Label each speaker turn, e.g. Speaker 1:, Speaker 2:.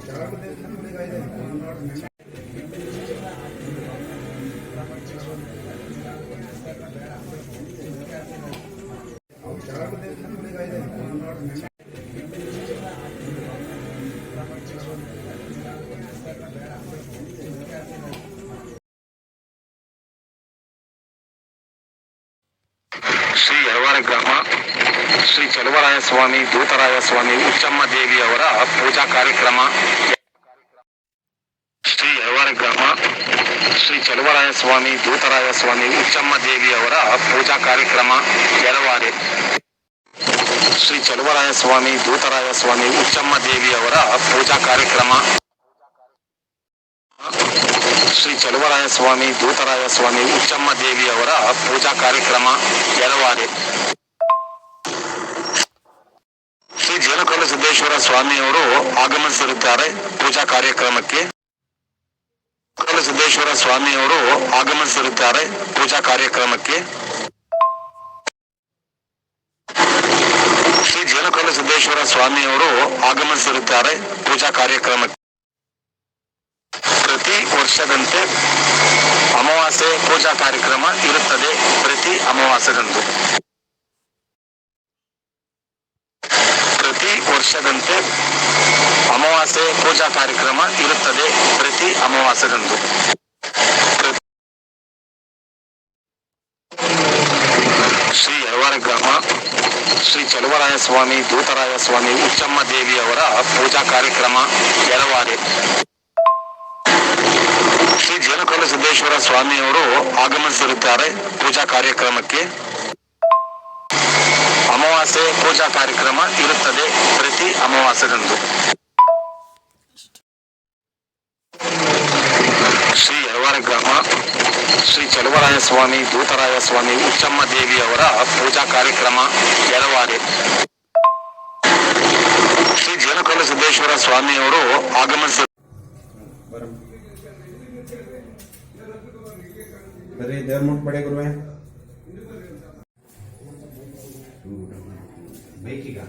Speaker 1: ಶ್ರೀ ಯಳವಾರ ಗ್ರಾಮ ಶ್ರೀ ಚಲುವರಾಯ ಸ್ವಾಮಿ ದೂತರಾಯ ಸ್ವಾಮಿ ಉಚ್ಚಮ್ಮ ದೇವಿಯವರ ಪೂಜಾ ಕಾರ್ಯಕ್ರಮ. ಶ್ರೀ ಯಳವಾರ ಗ್ರಾಮ ಶ್ರೀ ಚಲುವರಾಯ ಸ್ವಾಮಿ ದೂತರಾಯ ಸ್ವಾಮಿ ಉಚ್ಚಮ್ಮ ದೇವಿಯವರ ಪೂಜಾ ಕಾರ್ಯಕ್ರಮ ಯಳವಾರೆ. ಶ್ರೀ ಚಲುವರಾಯ ಸ್ವಾಮಿ ದೂತರಾಯ ಸ್ವಾಮಿ ಉಚ್ಚಮ್ಮ ದೇವಿಯವರ ಪೂಜಾ ಕಾರ್ಯಕ್ರಮ. ಶ್ರೀ ಚಲುವರಾಯ ಸ್ವಾಮಿ ದೂತರಾಯ ಸ್ವಾಮಿ ಉಚ್ಚಮ್ಮ ದೇವಿಯವರ ಪೂಜಾ ಕಾರ್ಯಕ್ರಮ ಯಳವಾರೆ. ಶ್ರೀ ಜೇನುಕಲ್ಲು ಸಿದ್ದೇಶ್ವರ ಸ್ವಾಮಿಯವರು ಆಗಮಿಸಿರುತ್ತಾರೆ ಪೂಜಾ ಕಾರ್ಯಕ್ರಮಕ್ಕೆ. ಸಿದ್ದೇಶ್ವರ ಸ್ವಾಮಿಯವರು ಆಗಮಿಸಿರುತ್ತಾರೆ ಪೂಜಾ ಕಾರ್ಯಕ್ರಮಕ್ಕೆ. ಶ್ರೀ ಜೇನುಕಲ್ಲು ಸಿದ್ದೇಶ್ವರ ಸ್ವಾಮಿಯವರು ಆಗಮಿಸಿರುತ್ತಾರೆ ಪೂಜಾ ಕಾರ್ಯಕ್ರಮಕ್ಕೆ. ಪ್ರತಿ ವರ್ಷದಂತೆ ಅಮಾವಾಸ್ಯೆ ಪೂಜಾ ಕಾರ್ಯಕ್ರಮ ಇರುತ್ತದೆ. ಪ್ರತಿ ಅಮಾವಾಸ್ಯದಂದು ಪ್ರತಿ ವರ್ಷದಂತೆ ಅಮಾವಾಸ್ಯೆ ಪೂಜಾ ಕಾರ್ಯಕ್ರಮ ಇರುತ್ತದೆ. ಪ್ರತಿ ಅಮಾವಾಸ್ಯದಂದು ಶ್ರೀ ಯಳವಾರ ಗ್ರಾಮ ಶ್ರೀ ಚಲುವರಾಯ ಸ್ವಾಮಿ ದೂತರಾಯ ಸ್ವಾಮಿ ಉಚ್ಚಮ್ಮ ದೇವಿಯವರ ಪೂಜಾ ಕಾರ್ಯಕ್ರಮ ಯಳವಾರೆ. ಶ್ರೀ ಜೇನುಕಲ್ಲು ಸಿದ್ದೇಶ್ವರ ಸ್ವಾಮಿಯವರು ಆಗಮಿಸಿರುತ್ತಾರೆ ಪೂಜಾ ಕಾರ್ಯಕ್ರಮಕ್ಕೆ. ಅಮಾವಾಸ್ಯೆ ಪೂಜಾ ಕಾರ್ಯಕ್ರಮ ಇರುತ್ತದೆ. ಪ್ರತಿ ಅಮಾವಾಸ್ಯದಂದು ಶ್ರೀ ಯಳವಾರ ಗ್ರಾಮ ಶ್ರೀ ಚಲುವರಾಯ ಸ್ವಾಮಿ ದೂತರಾಯ ಸ್ವಾಮಿ ಉಚ್ಚಮ್ಮ ದೇವಿಯವರ ಪೂಜಾ ಕಾರ್ಯಕ್ರಮ ಯಳವಾರೆ. ಶ್ರೀ ಜೇನುಕಲ್ಲು ಸಿದ್ದೇಶ್ವರ ಸ್ವಾಮಿಯವರು ಆಗಮಿಸಿ
Speaker 2: ಬರ್ರಿ ದೇವ್ರ ಮುಟ್ ಪಡೆ ಗುರುವೆ ಬೈಕಿಗ